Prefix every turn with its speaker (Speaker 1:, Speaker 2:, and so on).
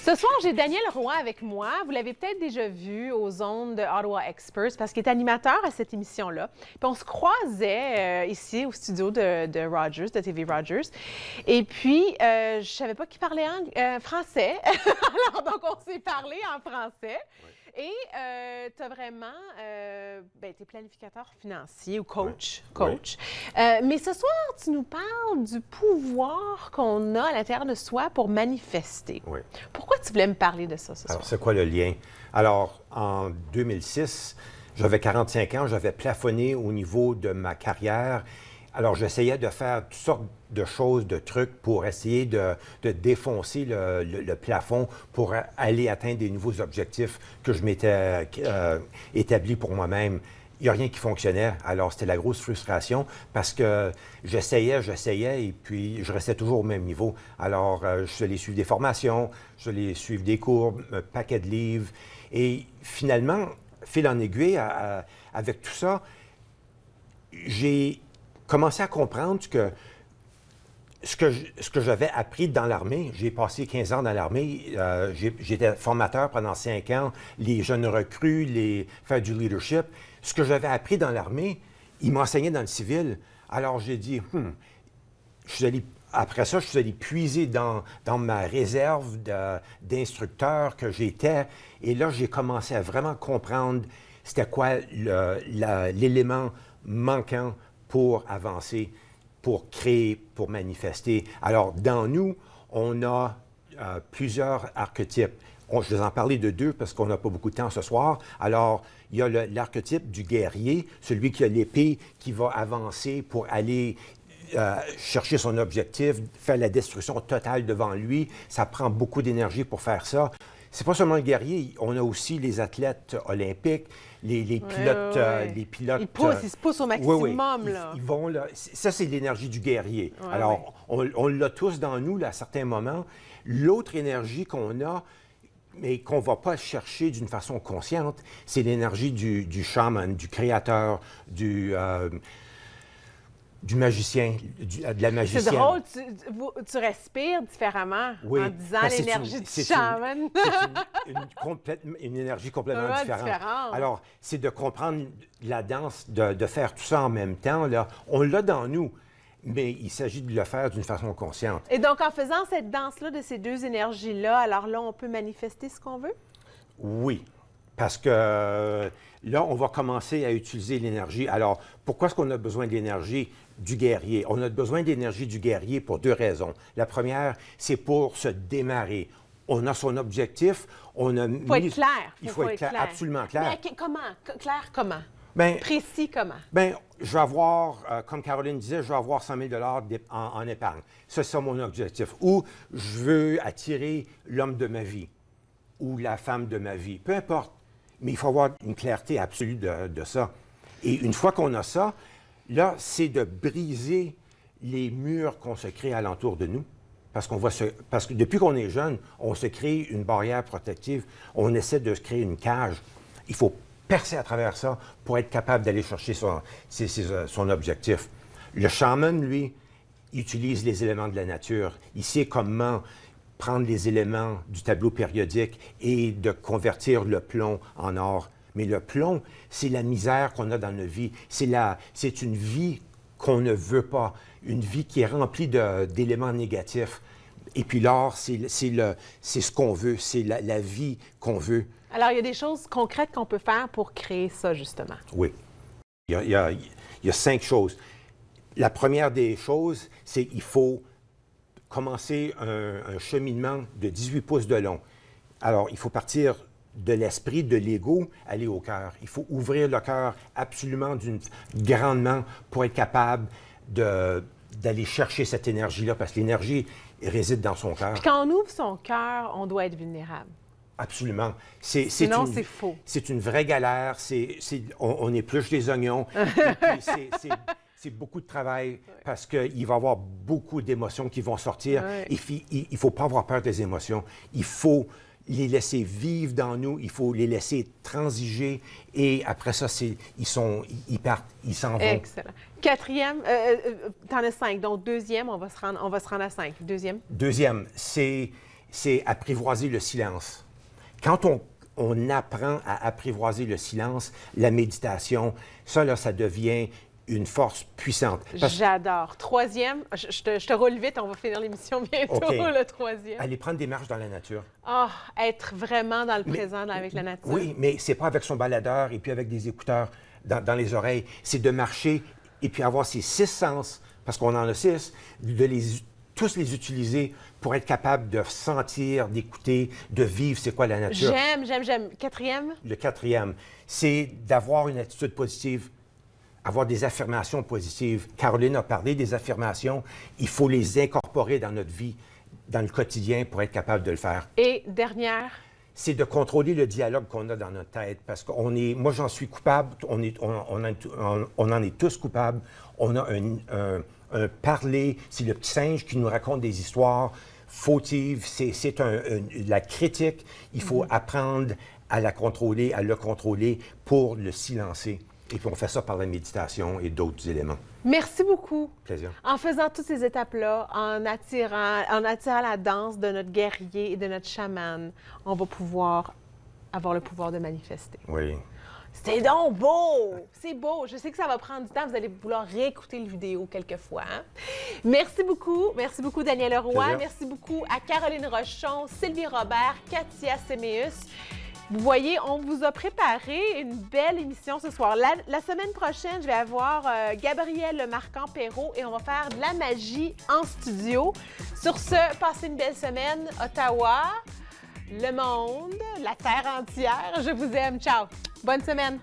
Speaker 1: Ce soir, j'ai Daniel Roy avec moi. Vous l'avez peut-être déjà vu aux ondes de Ottawa Experts parce qu'il est animateur à cette émission-là. Puis on se croisait ici au studio de Rogers, de TV Rogers. Et puis, je savais pas qu'il parlait français. Alors, donc, on s'est parlé en français.
Speaker 2: Oui.
Speaker 1: Et tu as vraiment, tu es planificateur financier ou coach.
Speaker 2: Oui.
Speaker 1: Coach. Oui. Mais ce soir, tu nous parles du pouvoir qu'on a à l'intérieur de soi pour manifester.
Speaker 2: Oui.
Speaker 1: Pourquoi tu voulais me parler de ça ce soir?
Speaker 2: Alors, c'est quoi le lien? Alors, en 2006, j'avais 45 ans, j'avais plafonné au niveau de ma carrière. Alors, j'essayais de faire toutes sortes de choses, de trucs pour essayer de défoncer le plafond pour aller atteindre des nouveaux objectifs que je m'étais établis pour moi-même. Il n'y a rien qui fonctionnait. Alors, c'était la grosse frustration parce que j'essayais et puis je restais toujours au même niveau. Alors, je suis allé suivre des formations, je suis allé suivre des cours, un paquet de livres. Et finalement, fil en aiguille, avec tout ça, j'ai commencé à comprendre que ce que j'avais appris dans l'armée, j'ai passé 15 ans dans l'armée, j'étais formateur pendant 5 ans, les jeunes recrues, faire du leadership. Ce que j'avais appris dans l'armée, ils m'enseignaient dans le civil. Alors j'ai dit, après ça, je suis allé puiser dans ma réserve d'instructeurs que j'étais. Et là, j'ai commencé à vraiment comprendre c'était quoi l'élément manquant pour avancer, pour créer, pour manifester. Alors, dans nous, on a plusieurs archétypes. Je vais en parler de deux parce qu'on n'a pas beaucoup de temps ce soir. Alors, il y a l'archétype du guerrier, celui qui a l'épée, qui va avancer pour aller chercher son objectif, faire la destruction totale devant lui. Ça prend beaucoup d'énergie pour faire ça. C'est pas seulement le guerrier, on a aussi les athlètes olympiques, les pilotes. Les pilotes
Speaker 1: ils se poussent au maximum. Là.
Speaker 2: Ils vont, là. Ça, c'est l'énergie du guerrier.
Speaker 1: Oui,
Speaker 2: alors, on l'a tous dans nous là, à certains moments. L'autre énergie qu'on a, mais qu'on ne va pas chercher d'une façon consciente, c'est l'énergie du chaman, du créateur, du magicien, de la magicienne.
Speaker 1: C'est drôle, tu respires différemment en disant l'énergie du chaman.
Speaker 2: C'est une énergie complètement différente. Alors, c'est de comprendre la danse, de faire tout ça en même temps. Là. On l'a dans nous, mais il s'agit de le faire d'une façon consciente.
Speaker 1: Et donc, en faisant cette danse-là de ces deux énergies-là, alors là, on peut manifester ce qu'on veut?
Speaker 2: Oui, parce que là, on va commencer à utiliser l'énergie. Alors, pourquoi est-ce qu'on a besoin de l'énergie du guerrier? On a besoin de l'énergie du guerrier pour deux raisons. La première, c'est pour se démarrer. On a son objectif, on a
Speaker 1: Il faut être clair.
Speaker 2: Il faut être clair, absolument clair.
Speaker 1: Mais comment? Clair comment?
Speaker 2: Bien,
Speaker 1: précis comment?
Speaker 2: Bien, je vais avoir, comme Caroline disait, je vais avoir 100 000 en épargne. Ça, c'est mon objectif. Ou je veux attirer l'homme de ma vie ou la femme de ma vie. Peu importe. Mais il faut avoir une clarté absolue de ça. Et une fois qu'on a ça, là, c'est de briser les murs qu'on se crée alentour de nous. Parce que depuis qu'on est jeune, on se crée une barrière protective. On essaie de se créer une cage. Il faut percer à travers ça pour être capable d'aller chercher son objectif. Le chaman, lui, utilise les éléments de la nature. Il sait comment prendre les éléments du tableau périodique et de convertir le plomb en or. Mais le plomb, c'est la misère qu'on a dans nos vies. C'est une vie qu'on ne veut pas, une vie qui est remplie d'éléments négatifs. Et puis l'or, c'est ce qu'on veut, c'est la vie qu'on veut.
Speaker 1: Alors, il y a des choses concrètes qu'on peut faire pour créer ça, justement.
Speaker 2: Oui. Il y a 5 choses. La première des choses, c'est qu'il faut commencer un cheminement de 18 pouces de long. Alors, il faut partir de l'esprit, de l'ego, aller au cœur. Il faut ouvrir le cœur absolument grandement pour être capable d'aller chercher cette énergie-là, parce que l'énergie réside dans son cœur.
Speaker 1: Puis quand on ouvre son cœur, on doit être vulnérable.
Speaker 2: Absolument.
Speaker 1: Sinon, c'est faux.
Speaker 2: C'est une vraie galère. On épluche les oignons. C'est beaucoup de travail parce qu'il va y avoir beaucoup d'émotions qui vont sortir. Il ne faut pas avoir peur des émotions. Il faut les laisser vivre dans nous. Il faut les laisser transiger. Et après ça, ils partent, ils s'en vont.
Speaker 1: Excellent. Quatrième, tu en as 5. Donc, deuxième, on va se rendre à 5. Deuxième?
Speaker 2: Deuxième, c'est c'est apprivoiser le silence. Quand on apprend à apprivoiser le silence, la méditation, ça, là, ça devient une force puissante.
Speaker 1: J'adore. Troisième, je te roule vite, on va finir l'émission bientôt,
Speaker 2: OK.
Speaker 1: le troisième.
Speaker 2: Aller prendre des marches dans la nature.
Speaker 1: Ah, être vraiment dans le présent avec la nature.
Speaker 2: Oui, mais c'est pas avec son baladeur et puis avec des écouteurs dans les oreilles. C'est de marcher et puis avoir ces 6 sens, parce qu'on en a 6, tous les utiliser pour être capable de sentir, d'écouter, de vivre c'est quoi la nature.
Speaker 1: J'aime. Quatrième?
Speaker 2: Le 4e, c'est d'avoir une attitude positive, avoir des affirmations positives. Caroline a parlé des affirmations. Il faut les incorporer dans notre vie, dans le quotidien, pour être capable de le faire.
Speaker 1: Et dernière?
Speaker 2: C'est de contrôler le dialogue qu'on a dans notre tête. Parce que moi, j'en suis coupable, on en est tous coupables. On a un parler, c'est le petit singe qui nous raconte des histoires fautives, c'est la critique. Il faut apprendre à la contrôler, à le contrôler pour le silencer. Et puis on fait ça par la méditation et d'autres éléments.
Speaker 1: Merci beaucoup.
Speaker 2: Plaisir.
Speaker 1: En faisant toutes ces étapes-là, en attirant la danse de notre guerrier et de notre chaman, on va pouvoir avoir le pouvoir de manifester.
Speaker 2: Oui.
Speaker 1: C'est donc beau! C'est beau! Je sais que ça va prendre du temps. Vous allez vouloir réécouter la vidéo quelques fois. Hein? Merci beaucoup. Merci beaucoup, Daniel Leroy.
Speaker 2: Plaisir.
Speaker 1: Merci beaucoup à Caroline Rochon, Sylvie Robert, Katia Séméus. Vous voyez, on vous a préparé une belle émission ce soir. La semaine prochaine, je vais avoir Gabrielle Marcan-Perrault et on va faire de la magie en studio. Sur ce, passez une belle semaine. Ottawa, le monde, la terre entière. Je vous aime. Ciao! Bonne semaine!